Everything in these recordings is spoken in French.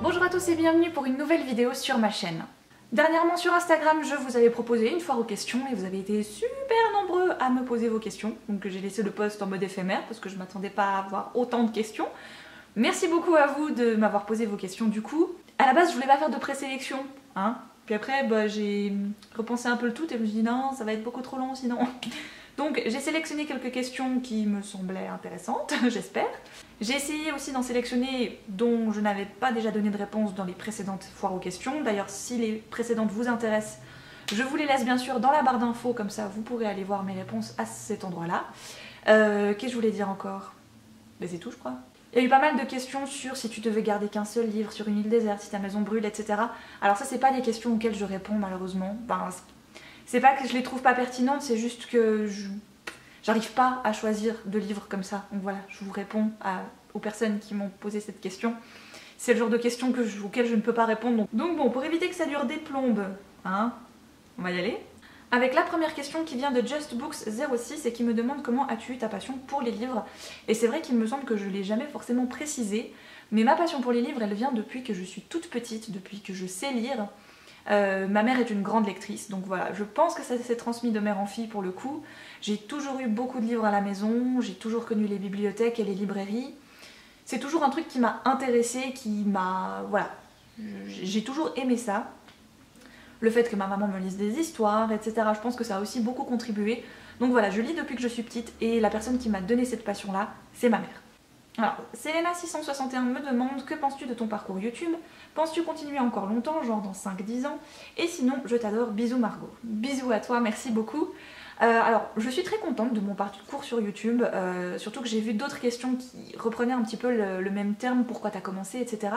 Bonjour à tous et bienvenue pour une nouvelle vidéo sur ma chaîne. Dernièrement sur Instagram, je vous avais proposé une foire aux questions et vous avez été super nombreux à me poser vos questions. Donc j'ai laissé le post en mode éphémère parce que je m'attendais pas à avoir autant de questions. Merci beaucoup à vous de m'avoir posé vos questions du coup. À la base, je voulais pas faire de présélection, hein. Puis après, j'ai repensé un peu le tout et je me suis dit non, ça va être beaucoup trop long sinon. Donc j'ai sélectionné quelques questions qui me semblaient intéressantes, j'espère. J'ai essayé aussi d'en sélectionner dont je n'avais pas déjà donné de réponse dans les précédentes foires aux questions. D'ailleurs, si les précédentes vous intéressent, je vous les laisse bien sûr dans la barre d'infos, comme ça vous pourrez aller voir mes réponses à cet endroit-là. Qu'est-ce que je voulais dire encore? Ben, c'est tout, je crois. Il y a eu pas mal de questions sur si tu devais garder qu'un seul livre sur une île déserte, si ta maison brûle, etc. Alors ça, c'est pas des questions auxquelles je réponds malheureusement. Ben, c'est pas que je les trouve pas pertinentes, c'est juste que j'arrive pas à choisir de livres comme ça. Donc voilà, je vous réponds aux personnes qui m'ont posé cette question. C'est le genre de questions auxquelles je ne peux pas répondre. Donc bon, pour éviter que ça dure des plombes, hein, on va y aller. Avec la première question qui vient de JustBooks06 et qui me demande comment as-tu eu ta passion pour les livres. Et c'est vrai qu'il me semble que je l'ai jamais forcément précisé, mais ma passion pour les livres, elle vient depuis que je suis toute petite, depuis que je sais lire. Ma mère est une grande lectrice, donc voilà, je pense que ça s'est transmis de mère en fille pour le coup. J'ai toujours eu beaucoup de livres à la maison, j'ai toujours connu les bibliothèques et les librairies. C'est toujours un truc qui m'a intéressée, qui m'a... voilà, j'ai toujours aimé ça. Le fait que ma maman me lise des histoires, etc. Je pense que ça a aussi beaucoup contribué. Donc voilà, je lis depuis que je suis petite et la personne qui m'a donné cette passion-là, c'est ma mère. Alors, Selena661 me demande que penses-tu de ton parcours YouTube? Penses-tu continuer encore longtemps, genre dans 5-10 ans? Et sinon, je t'adore, bisous Margot. Bisous à toi, merci beaucoup. Alors, je suis très contente de mon parcours sur YouTube, surtout que j'ai vu d'autres questions qui reprenaient un petit peu le même terme, pourquoi t'as commencé, etc.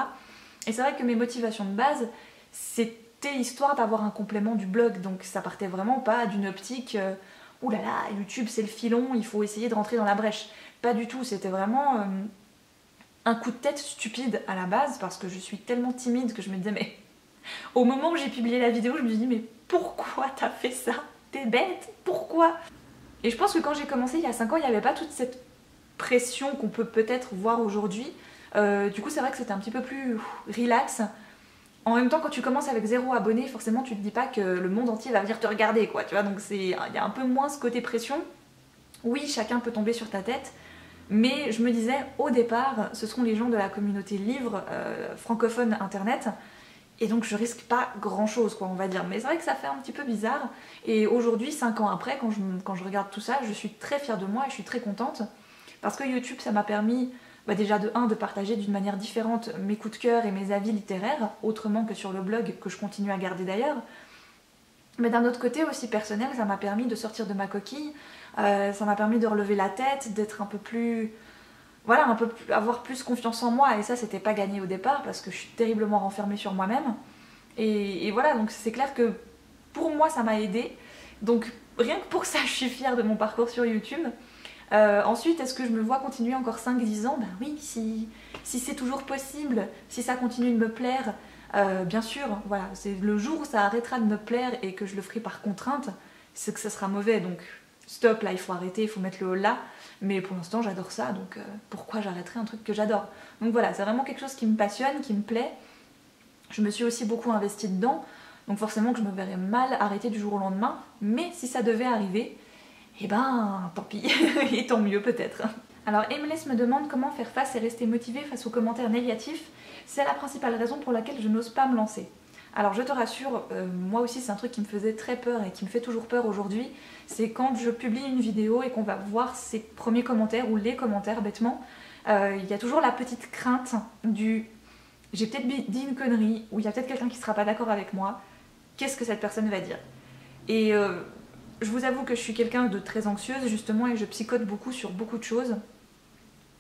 Et c'est vrai que mes motivations de base, c'était histoire d'avoir un complément du blog, donc ça partait vraiment pas d'une optique ouh là là, YouTube c'est le filon, il faut essayer de rentrer dans la brèche. Pas du tout, c'était vraiment un coup de tête stupide à la base parce que je suis tellement timide que je me disais mais au moment où j'ai publié la vidéo je me suis dit mais pourquoi t'as fait ça? T'es bête, pourquoi? Et je pense que quand j'ai commencé il y a 5 ans il n'y avait pas toute cette pression qu'on peut peut-être voir aujourd'hui. Du coup c'est vrai que c'était un petit peu plus relax. En même temps, quand tu commences avec 0 abonné, forcément tu te dis pas que le monde entier va venir te regarder, quoi, tu vois, donc il y a un peu moins ce côté pression. Oui, chacun peut tomber sur ta tête, mais je me disais, au départ, ce seront les gens de la communauté livre francophone internet, et donc je risque pas grand chose, quoi, on va dire. Mais c'est vrai que ça fait un petit peu bizarre, et aujourd'hui, 5 ans après, quand je regarde tout ça, je suis très fière de moi et je suis très contente, parce que YouTube, ça m'a permis... déjà de partager d'une manière différente mes coups de cœur et mes avis littéraires, autrement que sur le blog, que je continue à garder d'ailleurs. Mais d'un autre côté aussi personnel, ça m'a permis de sortir de ma coquille, ça m'a permis de relever la tête, d'être un peu plus... voilà, avoir plus confiance en moi, et ça c'était pas gagné au départ, parce que je suis terriblement renfermée sur moi-même. Et voilà, donc c'est clair que pour moi ça m'a aidée, donc rien que pour ça je suis fière de mon parcours sur YouTube. Ensuite, est-ce que je me vois continuer encore 5-10 ans? Ben oui, si c'est toujours possible, si ça continue de me plaire, bien sûr, voilà, c'est le jour où ça arrêtera de me plaire et que je le ferai par contrainte, c'est que ça sera mauvais, donc stop, là il faut arrêter, il faut mettre le haut là, mais pour l'instant j'adore ça, donc pourquoi j'arrêterais un truc que j'adore? Donc voilà, c'est vraiment quelque chose qui me passionne, qui me plaît, je me suis aussi beaucoup investie dedans, donc forcément que je me verrais mal arrêter du jour au lendemain, mais si ça devait arriver, eh ben, tant pis, et tant mieux peut-être. Alors Aimless me demande comment faire face et rester motivée face aux commentaires négatifs. C'est la principale raison pour laquelle je n'ose pas me lancer. Alors je te rassure, moi aussi c'est un truc qui me faisait très peur et qui me fait toujours peur aujourd'hui. C'est quand je publie une vidéo et qu'on va voir ses premiers commentaires ou les commentaires bêtement. Il y a toujours la petite crainte du « j'ai peut-être dit une connerie » ou « il y a peut-être quelqu'un qui sera pas d'accord avec moi. Qu'est-ce que cette personne va dire ?» Et je vous avoue que je suis quelqu'un de très anxieuse justement et je psychote beaucoup sur beaucoup de choses.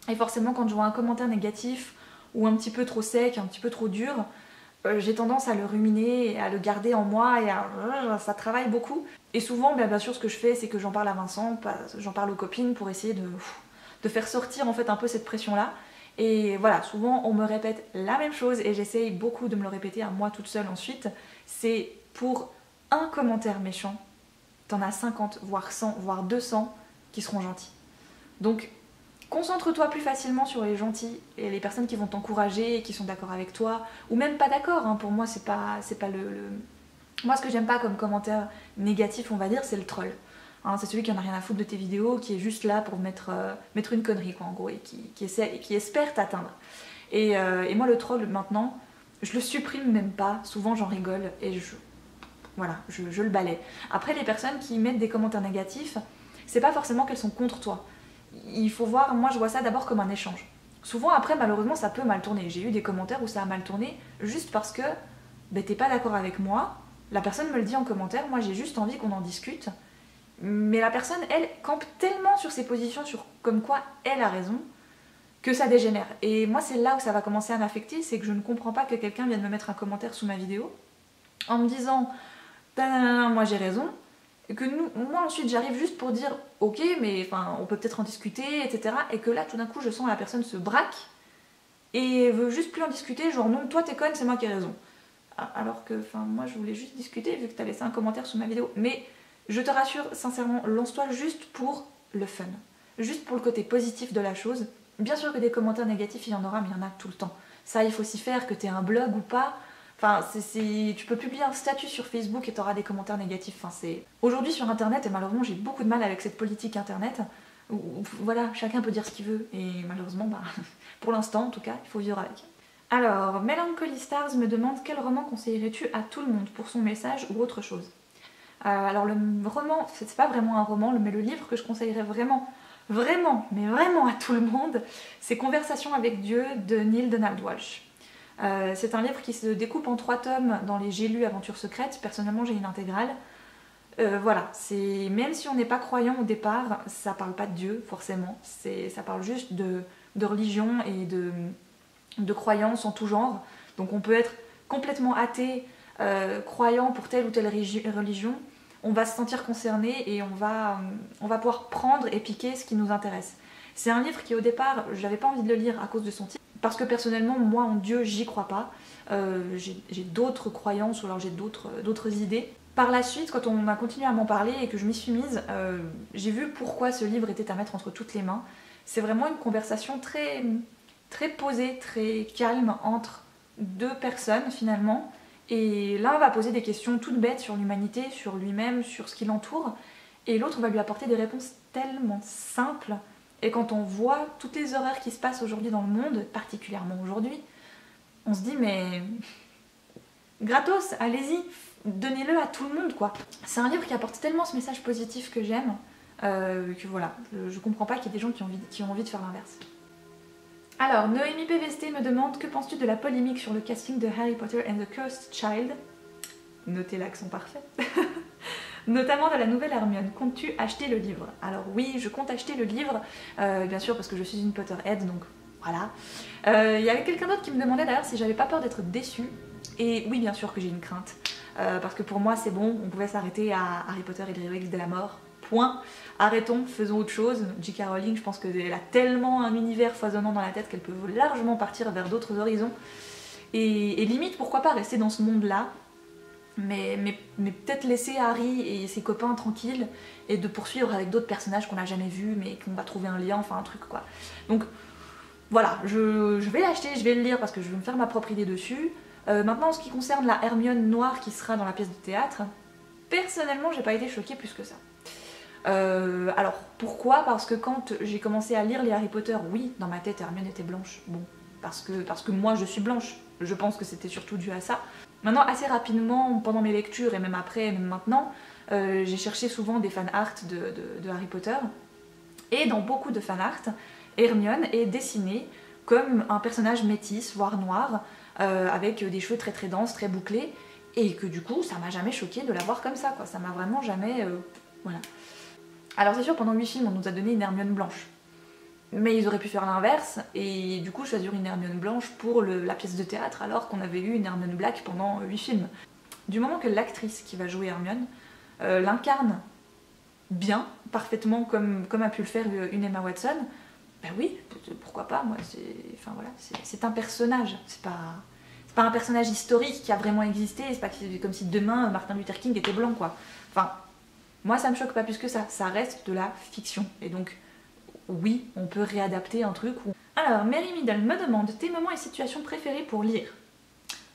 Et forcément quand je vois un commentaire négatif ou un petit peu trop sec, un petit peu trop dur, j'ai tendance à le ruminer et à le garder en moi et ça travaille beaucoup. Et souvent bien sûr ce que je fais c'est que j'en parle à Vincent, j'en parle aux copines pour essayer de faire sortir en fait un peu cette pression là. Et voilà, souvent on me répète la même chose et j'essaye beaucoup de me le répéter à moi toute seule ensuite. C'est pour un commentaire méchant, t'en as 50, voire 100, voire 200 qui seront gentils. Donc concentre-toi plus facilement sur les gentils et les personnes qui vont t'encourager et qui sont d'accord avec toi, ou même pas d'accord, hein. Pour moi c'est pas Moi ce que j'aime pas comme commentaire négatif, on va dire, c'est le troll. Hein, c'est celui qui en a rien à foutre de tes vidéos, qui est juste là pour mettre une connerie quoi en gros, et qui espère t'atteindre. Et moi le troll maintenant, je le supprime même pas, souvent j'en rigole et voilà, je le balaie. Après les personnes qui mettent des commentaires négatifs, c'est pas forcément qu'elles sont contre toi. Il faut voir, moi je vois ça d'abord comme un échange. Souvent après malheureusement ça peut mal tourner. J'ai eu des commentaires où ça a mal tourné juste parce que t'es pas d'accord avec moi, la personne me le dit en commentaire, moi j'ai juste envie qu'on en discute. Mais la personne, elle, campe tellement sur ses positions, sur comme quoi elle a raison, que ça dégénère. Et moi c'est là où ça va commencer à m'affecter, c'est que je ne comprends pas que quelqu'un vienne me mettre un commentaire sous ma vidéo en me disant moi j'ai raison, et que moi ensuite j'arrive juste pour dire ok mais enfin on peut peut-être en discuter etc, et que là tout d'un coup je sens la personne se braque et veut juste plus en discuter, genre non toi t'es conne c'est moi qui ai raison, alors que enfin moi je voulais juste discuter vu que t'as laissé un commentaire sous ma vidéo. Mais je te rassure sincèrement, lance-toi juste pour le fun, juste pour le côté positif de la chose. Bien sûr que des commentaires négatifs il y en aura, mais il y en a tout le temps, ça il faut s'y faire, que t'aies un blog ou pas. Enfin, tu peux publier un statut sur Facebook et t'auras des commentaires négatifs. Enfin, aujourd'hui sur internet, et malheureusement j'ai beaucoup de mal avec cette politique internet, où voilà, chacun peut dire ce qu'il veut, et malheureusement, pour l'instant en tout cas, il faut vivre avec. Alors, Melancholy Stars me demande quel roman conseillerais-tu à tout le monde pour son message ou autre chose. Alors le roman, c'est pas vraiment un roman, mais le livre que je conseillerais vraiment, mais vraiment à tout le monde, c'est Conversation avec Dieu de Neale Donald Walsch. C'est un livre qui se découpe en 3 tomes dans les J'ai lu Aventures secrètes. Personnellement j'ai une intégrale. Voilà, même si on n'est pas croyant au départ, ça parle pas de Dieu forcément, ça parle juste de religion et de croyances en tout genre. Donc on peut être complètement athée, croyant pour telle ou telle religion, on va se sentir concerné et on va pouvoir prendre et piquer ce qui nous intéresse. C'est un livre qui au départ, j'avais pas envie de le lire à cause de son titre, parce que personnellement, moi en Dieu, j'y crois pas. J'ai d'autres croyances ou alors j'ai d'autres idées. Par la suite, quand on a continué à m'en parler et que je m'y suis mise, j'ai vu pourquoi ce livre était à mettre entre toutes les mains. C'est vraiment une conversation très, très posée, très calme entre 2 personnes finalement. Et l'un va poser des questions toutes bêtes sur l'humanité, sur lui-même, sur ce qui l'entoure, et l'autre va lui apporter des réponses tellement simples. Et quand on voit toutes les horreurs qui se passent aujourd'hui dans le monde, particulièrement aujourd'hui, on se dit mais gratos, allez-y, donnez-le à tout le monde quoi. C'est un livre qui apporte tellement ce message positif que j'aime, que voilà, je comprends pas qu'il y ait des gens qui ont envie de faire l'inverse. Alors, Noémie PVST me demande que penses-tu de la polémique sur le casting de Harry Potter and the Cursed Child, notez l'accent parfait, notamment de la nouvelle Hermione. Comptes-tu acheter le livre? Alors oui, je compte acheter le livre, bien sûr parce que je suis une Potterhead, donc voilà. Il y avait quelqu'un d'autre qui me demandait d'ailleurs si j'avais pas peur d'être déçue, et oui bien sûr que j'ai une crainte, parce que pour moi c'est bon, on pouvait s'arrêter à Harry Potter et les reliques de la mort. Point. Arrêtons, faisons autre chose. J.K. Rowling, je pense qu'elle a tellement un univers foisonnant dans la tête qu'elle peut largement partir vers d'autres horizons. Et limite, pourquoi pas rester dans ce monde-là, mais peut-être laisser Harry et ses copains tranquilles et de poursuivre avec d'autres personnages qu'on n'a jamais vus, mais qu'on va trouver un lien, enfin un truc quoi. Donc voilà, je vais l'acheter, je vais le lire parce que je veux me faire ma propre idée dessus. Maintenant, en ce qui concerne la Hermione noire qui sera dans la pièce de théâtre, personnellement, j'ai pas été choquée plus que ça. Alors pourquoi? Parce que quand j'ai commencé à lire les Harry Potter, oui, dans ma tête Hermione était blanche, bon, parce que moi je suis blanche, je pense que c'était surtout dû à ça. Maintenant assez rapidement, pendant mes lectures et même après, même maintenant, j'ai cherché souvent des fan art de Harry Potter, et dans beaucoup de fan art, Hermione est dessinée comme un personnage métis, voire noir, avec des cheveux très très denses, très bouclés, et que du coup ça m'a jamais choquée de la voir comme ça, quoi. Ça m'a vraiment jamais... voilà. Alors c'est sûr, pendant 8 films, on nous a donné une Hermione blanche. Mais ils auraient pu faire l'inverse, et du coup choisir une Hermione blanche pour la pièce de théâtre, alors qu'on avait eu une Hermione black pendant 8 films. Du moment que l'actrice qui va jouer Hermione l'incarne bien, parfaitement, comme a pu le faire une Emma Watson, ben oui, pourquoi pas, moi, enfin, voilà, c'est un personnage, c'est pas un personnage historique qui a vraiment existé, c'est pas comme si demain Martin Luther King était blanc, quoi. Enfin, moi ça me choque pas plus que ça reste de la fiction, et donc oui, on peut réadapter un truc. Alors, Mary Middle me demande tes moments et situations préférées pour lire.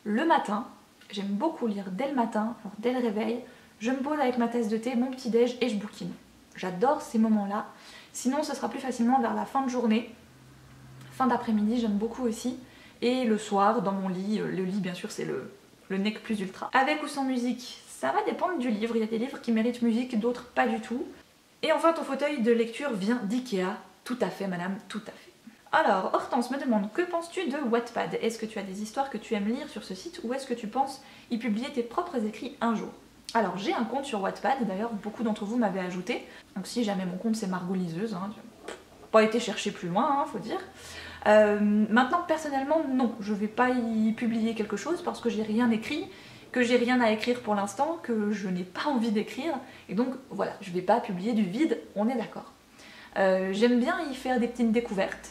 Le matin, j'aime beaucoup lire dès le matin, alors dès le réveil, je me pose avec ma tasse de thé, mon petit déj et je bouquine. J'adore ces moments-là. Sinon, ce sera plus facilement vers la fin de journée. Fin d'après-midi, j'aime beaucoup aussi. Et le soir, dans mon lit, le lit bien sûr c'est le nec plus ultra. Avec ou sans musique, ça va dépendre du livre. Il y a des livres qui méritent musique, d'autres pas du tout. Et enfin, ton fauteuil de lecture vient d'Ikea. Tout à fait madame, tout à fait. Alors, Hortense me demande, que penses-tu de Wattpad? Est-ce que tu as des histoires que tu aimes lire sur ce site ou est-ce que tu penses y publier tes propres écrits un jour? Alors, j'ai un compte sur Wattpad, d'ailleurs beaucoup d'entre vous m'avaient ajouté. Donc si jamais mon compte c'est Margot Liseuse, hein, pas été chercher plus loin, hein, faut dire. Maintenant, personnellement, non, je vais pas y publier quelque chose parce que j'ai rien écrit, que j'ai rien à écrire pour l'instant, que je n'ai pas envie d'écrire, et donc voilà, je vais pas publier du vide, on est d'accord. J'aime bien y faire des petites découvertes.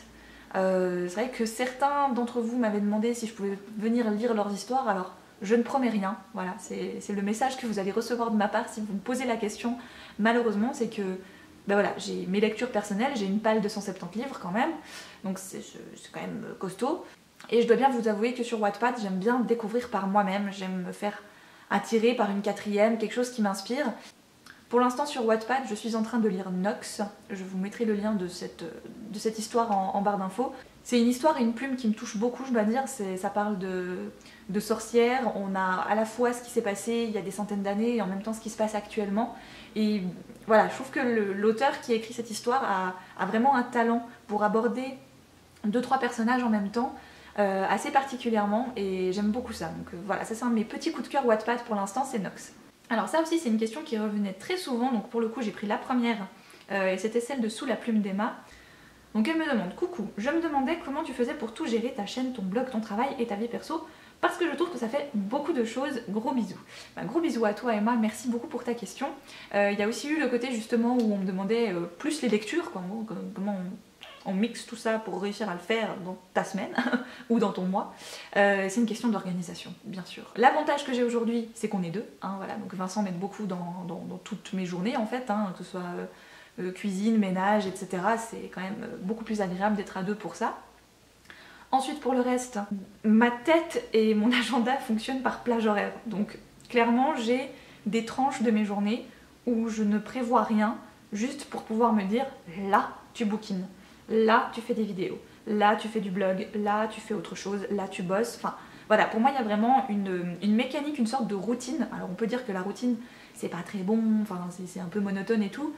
C'est vrai que certains d'entre vous m'avaient demandé si je pouvais venir lire leurs histoires, alors je ne promets rien, voilà, c'est le message que vous allez recevoir de ma part si vous me posez la question. Malheureusement, c'est que ben voilà, j'ai mes lectures personnelles, j'ai une palle de 170 livres quand même, donc c'est quand même costaud. Et je dois bien vous avouer que sur Wattpad, j'aime bien découvrir par moi-même, j'aime me faire attirer par une quatrième, quelque chose qui m'inspire. Pour l'instant sur Wattpad, je suis en train de lire Nox, je vous mettrai le lien de cette histoire en barre d'infos. C'est une histoire et une plume qui me touche beaucoup, je dois dire, ça parle de sorcières, on a à la fois ce qui s'est passé il y a des centaines d'années et en même temps ce qui se passe actuellement. Et voilà, je trouve que l'auteur qui a écrit cette histoire a vraiment un talent pour aborder 2-3 personnages en même temps, assez particulièrement, et j'aime beaucoup ça. Donc voilà, ça c'est un de mes petits coups de cœur Wattpad pour l'instant, c'est Nox. Alors ça aussi c'est une question qui revenait très souvent, donc pour le coup j'ai pris la première, et c'était celle de Sous la plume d'Emma. Donc elle me demande, coucou, je me demandais comment tu faisais pour tout gérer, ta chaîne, ton blog, ton travail et ta vie perso, parce que je trouve que ça fait beaucoup de choses, gros bisous. Bah, gros bisous à toi Emma, merci beaucoup pour ta question. Il y a aussi eu le côté justement où on me demandait plus les lectures, quoi, comment on mixe tout ça pour réussir à le faire dans ta semaine ou dans ton mois. C'est une question d'organisation, bien sûr. L'avantage que j'ai aujourd'hui, c'est qu'on est deux, hein, voilà, donc Vincent m'aide beaucoup dans toutes mes journées en fait, hein, que ce soit cuisine, ménage, etc. C'est quand même beaucoup plus agréable d'être à deux pour ça. Ensuite, pour le reste, ma tête et mon agenda fonctionnent par plage horaire. Donc, clairement, j'ai des tranches de mes journées où je ne prévois rien, juste pour pouvoir me dire, là, tu bouquines, là, tu fais des vidéos, là, tu fais du blog, là, tu fais autre chose, là, tu bosses. Enfin, voilà, pour moi, il y a vraiment une mécanique, une sorte de routine. Alors, on peut dire que la routine, c'est pas très bon, enfin, c'est un peu monotone et tout,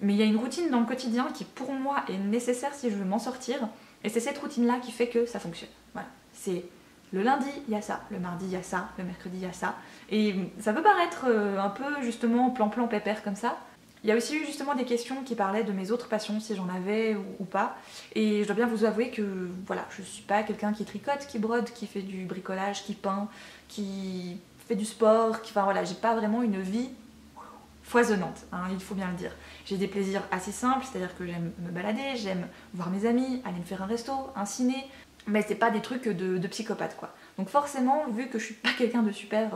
mais il y a une routine dans le quotidien qui, pour moi, est nécessaire si je veux m'en sortir. Et c'est cette routine-là qui fait que ça fonctionne. Voilà. C'est le lundi, il y a ça, le mardi, il y a ça, le mercredi, il y a ça. Et ça peut paraître un peu justement plan-plan pépère comme ça. Il y a aussi eu justement des questions qui parlaient de mes autres passions, si j'en avais ou pas. Et je dois bien vous avouer que voilà, je suis pas quelqu'un qui tricote, qui brode, qui fait du bricolage, qui peint, qui fait du sport, enfin voilà, j'ai pas vraiment une vie foisonnante, hein, il faut bien le dire. J'ai des plaisirs assez simples, c'est-à-dire que j'aime me balader, j'aime voir mes amis, aller me faire un resto, un ciné, mais c'est pas des trucs de psychopathe quoi. Donc forcément, vu que je suis pas quelqu'un de super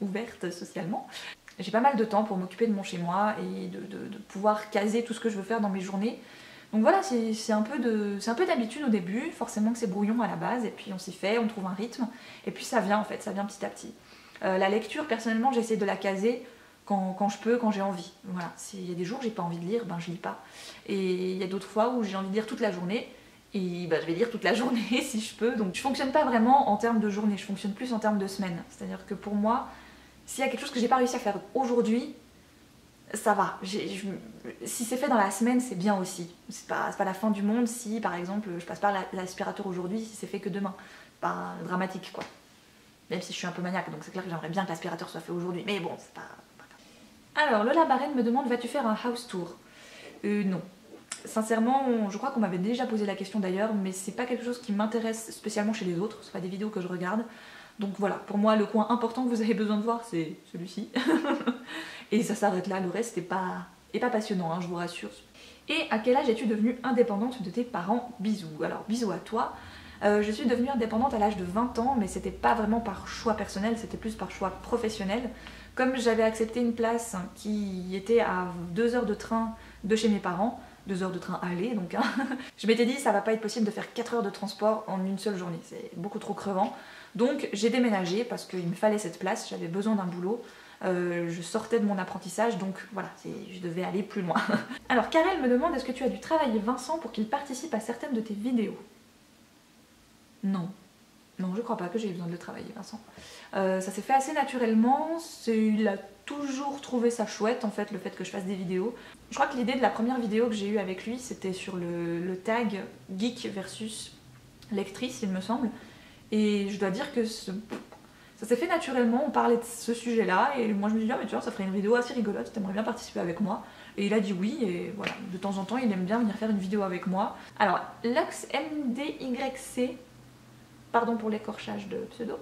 ouverte socialement, j'ai pas mal de temps pour m'occuper de mon chez-moi et de pouvoir caser tout ce que je veux faire dans mes journées. Donc voilà, c'est un peu d'habitude au début, forcément que c'est brouillon à la base, et puis on s'y fait, on trouve un rythme, et puis ça vient en fait, ça vient petit à petit. La lecture, personnellement, j'essaie de la caser quand je peux, quand j'ai envie. Voilà. S'il y a des jours où j'ai pas envie de lire, ben je lis pas. Et il y a d'autres fois où j'ai envie de lire toute la journée, et ben je vais lire toute la journée si je peux. Donc je fonctionne pas vraiment en termes de journée, je fonctionne plus en termes de semaine. C'est-à-dire que pour moi, s'il y a quelque chose que j'ai pas réussi à faire aujourd'hui, ça va. Si c'est fait dans la semaine, c'est bien aussi. C'est pas la fin du monde si, par exemple, je passe par l'aspirateur aujourd'hui, si c'est fait que demain. Pas dramatique, quoi. Même si je suis un peu maniaque, donc c'est clair que j'aimerais bien que l'aspirateur soit fait aujourd'hui. Mais bon, c'est pas... Alors, Lola Barren me demande, vas-tu faire un house tour? Non. Sincèrement, je crois qu'on m'avait déjà posé la question d'ailleurs, mais c'est pas quelque chose qui m'intéresse spécialement chez les autres, c'est pas des vidéos que je regarde. Donc voilà, pour moi, le coin important que vous avez besoin de voir, c'est celui-ci. Et ça s'arrête là, le reste est pas passionnant, hein, je vous rassure. Et à quel âge es-tu devenue indépendante de tes parents? Bisous. Alors, bisous à toi. Je suis devenue indépendante à l'âge de 20 ans, mais c'était pas vraiment par choix personnel, c'était plus par choix professionnel. Comme j'avais accepté une place qui était à 2 heures de train de chez mes parents, 2 heures de train aller, donc hein. Je m'étais dit ça va pas être possible de faire 4 heures de transport en une seule journée, c'est beaucoup trop crevant. Donc j'ai déménagé parce qu'il me fallait cette place, j'avais besoin d'un boulot. Je sortais de mon apprentissage, donc voilà, je devais aller plus loin. Alors Karel me demande, est-ce que tu as dû travailler Vincent pour qu'il participe à certaines de tes vidéos? Non. Non, je crois pas que j'ai eu besoin de le travailler, Vincent. Ça s'est fait assez naturellement, il a toujours trouvé ça chouette en fait, le fait que je fasse des vidéos. Je crois que l'idée de la première vidéo que j'ai eue avec lui, c'était sur le tag geek versus lectrice, il me semble. Et je dois dire que ça s'est fait naturellement, on parlait de ce sujet-là, et moi je me suis dit, ah mais tu vois, ça ferait une vidéo assez rigolote, t'aimerais bien participer avec moi. Et il a dit oui, et voilà, de temps en temps il aime bien venir faire une vidéo avec moi. Alors, LuxMDYC, pardon pour l'écorchage de pseudo,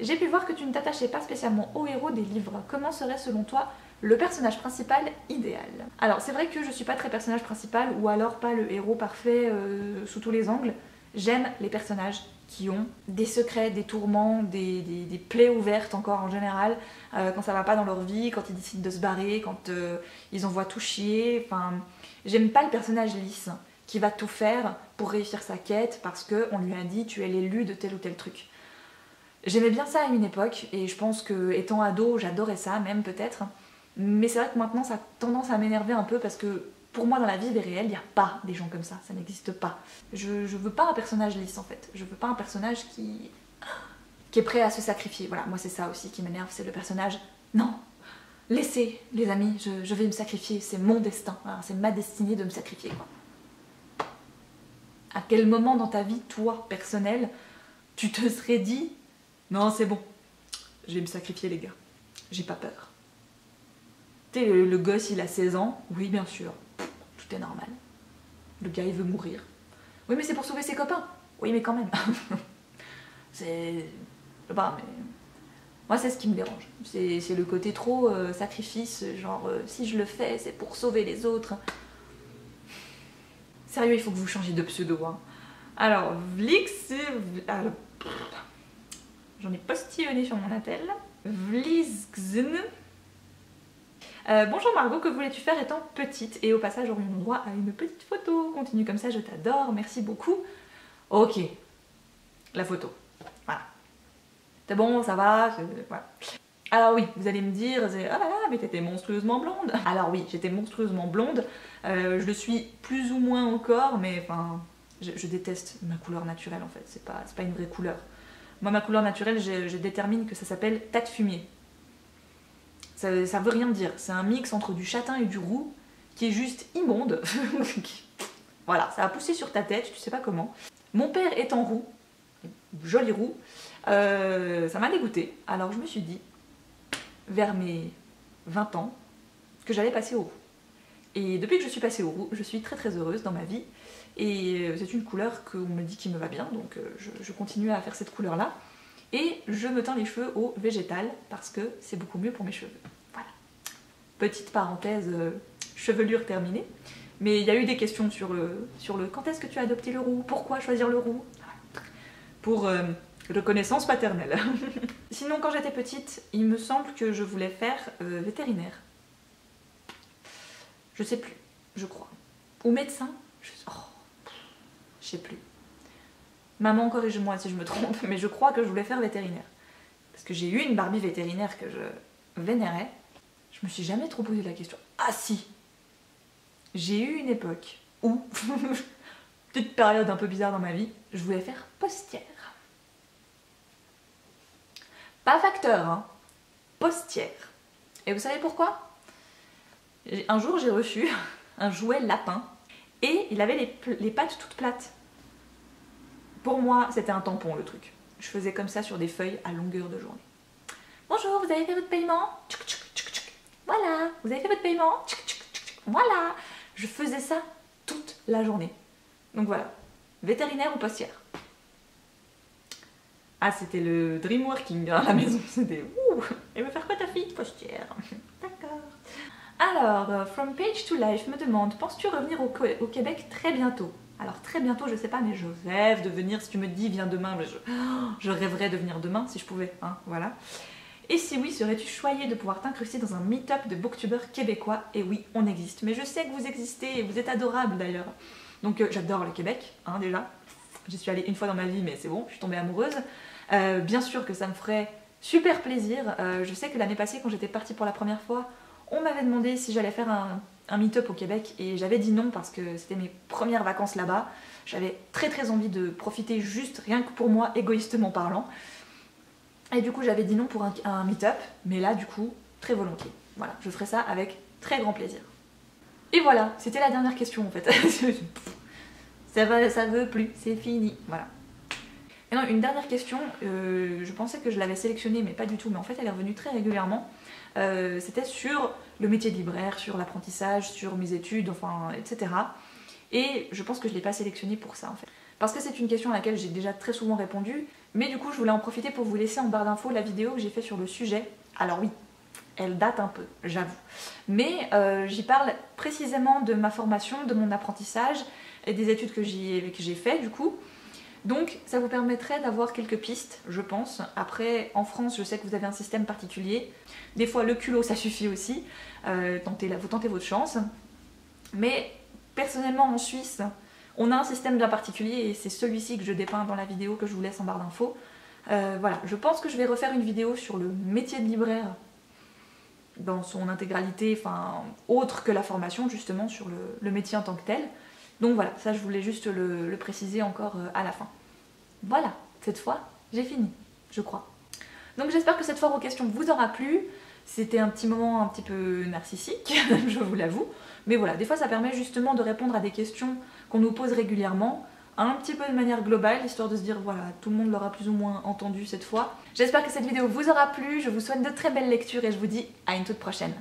j'ai pu voir que tu ne t'attachais pas spécialement au héros des livres. Comment serait selon toi le personnage principal idéal? Alors c'est vrai que je suis pas très personnage principal, ou alors pas le héros parfait sous tous les angles. J'aime les personnages qui ont des secrets, des tourments, des plaies ouvertes encore en général, quand ça va pas dans leur vie, quand ils décident de se barrer, quand ils envoient tout chier. Enfin, j'aime pas le personnage lisse qui va tout faire pour réussir sa quête parce qu'on lui a dit tu es l'élu de tel ou tel truc. J'aimais bien ça à une époque et je pense que étant ado j'adorais ça même peut-être, mais c'est vrai que maintenant ça a tendance à m'énerver un peu parce que pour moi dans la vie réelle il n'y a pas des gens comme ça n'existe pas. Je veux pas un personnage lisse en fait, je veux pas un personnage qui est prêt à se sacrifier. Voilà, moi c'est ça aussi qui m'énerve, c'est le personnage non, laissez les amis, je vais me sacrifier, c'est mon destin, c'est ma destinée de me sacrifier quoi. À quel moment dans ta vie, toi, personnelle, tu te serais dit « Non, c'est bon, je vais me sacrifier les gars, j'ai pas peur. » Tu sais, le gosse, il a 16 ans, oui, bien sûr, tout est normal. Le gars, il veut mourir. Oui, mais c'est pour sauver ses copains. Oui, mais quand même. C'est... Je sais pas, mais... Moi, c'est ce qui me dérange. C'est le côté trop sacrifice, genre, si je le fais, c'est pour sauver les autres. Sérieux, il faut que vous changiez de pseudo. Hein. Alors, Vlix... J'en ai postillonné sur mon appel. Vlixn. Bonjour Margot, que voulais-tu faire étant petite? Et au passage, aurions-nous droit à une petite photo? Continue comme ça, je t'adore, merci beaucoup. Ok, la photo. Voilà. C'est bon, ça va, voilà. Alors oui, vous allez me dire, oh là là, mais t'étais monstrueusement blonde. Alors oui, j'étais monstrueusement blonde. Je le suis plus ou moins encore, mais enfin, je déteste ma couleur naturelle en fait. C'est pas une vraie couleur. Moi, ma couleur naturelle, je détermine que ça s'appelle tas de fumier. Ça veut rien dire. C'est un mix entre du châtain et du roux qui est juste immonde. Voilà, ça a poussé sur ta tête, tu sais pas comment. Mon père étant roux, joli roux, ça m'a dégoûtée. Alors je me suis dit, vers mes 20 ans, que j'allais passer au roux. Et depuis que je suis passée au roux, je suis très très heureuse dans ma vie. Et c'est une couleur qu'on me dit qui me va bien, donc je continue à faire cette couleur-là. Et je me teins les cheveux au végétal, parce que c'est beaucoup mieux pour mes cheveux. Voilà. Petite parenthèse, chevelure terminée. Mais il y a eu des questions sur le quand est-ce que tu as adopté le roux, pourquoi choisir le roux, pour reconnaissance paternelle. Sinon, quand j'étais petite, il me semble que je voulais faire vétérinaire. Je sais plus, je crois. Ou médecin, je sais plus. Maman, corrige-moi si je me trompe, mais je crois que je voulais faire vétérinaire. Parce que j'ai eu une Barbie vétérinaire que je vénérais. Je me suis jamais trop posé la question. Ah si! J'ai eu une époque où, petite période un peu bizarre dans ma vie, je voulais faire postière. Pas facteur, hein, postière. Et vous savez pourquoi? Un jour j'ai reçu un jouet lapin et il avait les pattes toutes plates. Pour moi, c'était un tampon le truc. Je faisais comme ça sur des feuilles à longueur de journée. Bonjour, vous avez fait votre paiement? Voilà, vous avez fait votre paiement? Voilà. Je faisais ça toute la journée. Donc voilà, vétérinaire ou postière. Ah, c'était le dream working à la maison. C'était ouh, elle veut faire quoi ta fille? Postière. D'accord. Alors, From Page to Life me demande, penses-tu revenir au Québec très bientôt? Alors très bientôt, je sais pas, mais je rêve de venir. Si tu me dis viens demain, je rêverais de venir demain si je pouvais, hein, voilà. Et si oui, serais-tu choyée de pouvoir t'incruster dans un meet-up de booktubeurs québécois? Et oui, on existe. Mais je sais que vous existez et vous êtes adorables d'ailleurs. Donc j'adore le Québec, hein, déjà. J'y suis allée une fois dans ma vie, mais c'est bon, je suis tombée amoureuse. Bien sûr que ça me ferait super plaisir. Je sais que l'année passée, quand j'étais partie pour la première fois, on m'avait demandé si j'allais faire un meet-up au Québec et j'avais dit non parce que c'était mes premières vacances là-bas. J'avais très envie de profiter juste rien que pour moi, égoïstement parlant. Et du coup j'avais dit non pour un meet-up, mais là du coup, très volontiers. Voilà, je ferai ça avec très grand plaisir. Et voilà, c'était la dernière question en fait. ça veut plus, c'est fini, voilà. Et non, une dernière question, je pensais que je l'avais sélectionnée, mais pas du tout, mais en fait elle est revenue très régulièrement. C'était sur le métier de libraire, sur l'apprentissage, sur mes études, enfin, etc. Et je pense que je ne l'ai pas sélectionnée pour ça en fait. Parce que c'est une question à laquelle j'ai déjà très souvent répondu, mais du coup je voulais en profiter pour vous laisser en barre d'infos la vidéo que j'ai faite sur le sujet. Alors oui, elle date un peu, j'avoue. Mais j'y parle précisément de ma formation, de mon apprentissage et des études que j'ai fait du coup. Donc ça vous permettrait d'avoir quelques pistes, je pense. Après, en France, je sais que vous avez un système particulier. Des fois, le culot, ça suffit aussi. Vous tentez votre chance. Mais personnellement, en Suisse, on a un système bien particulier et c'est celui-ci que je dépeins dans la vidéo que je vous laisse en barre d'infos. Voilà, je pense que je vais refaire une vidéo sur le métier de libraire dans son intégralité, enfin, autre que la formation, justement, sur le métier en tant que tel. Donc voilà, ça je voulais juste le préciser encore à la fin. Voilà, cette fois, j'ai fini, je crois. Donc j'espère que cette foire aux questions vous aura plu. C'était un petit moment un petit peu narcissique, je vous l'avoue. Mais voilà, des fois ça permet justement de répondre à des questions qu'on nous pose régulièrement, un petit peu de manière globale, histoire de se dire voilà, tout le monde l'aura plus ou moins entendu cette fois. J'espère que cette vidéo vous aura plu, je vous souhaite de très belles lectures et je vous dis à une toute prochaine.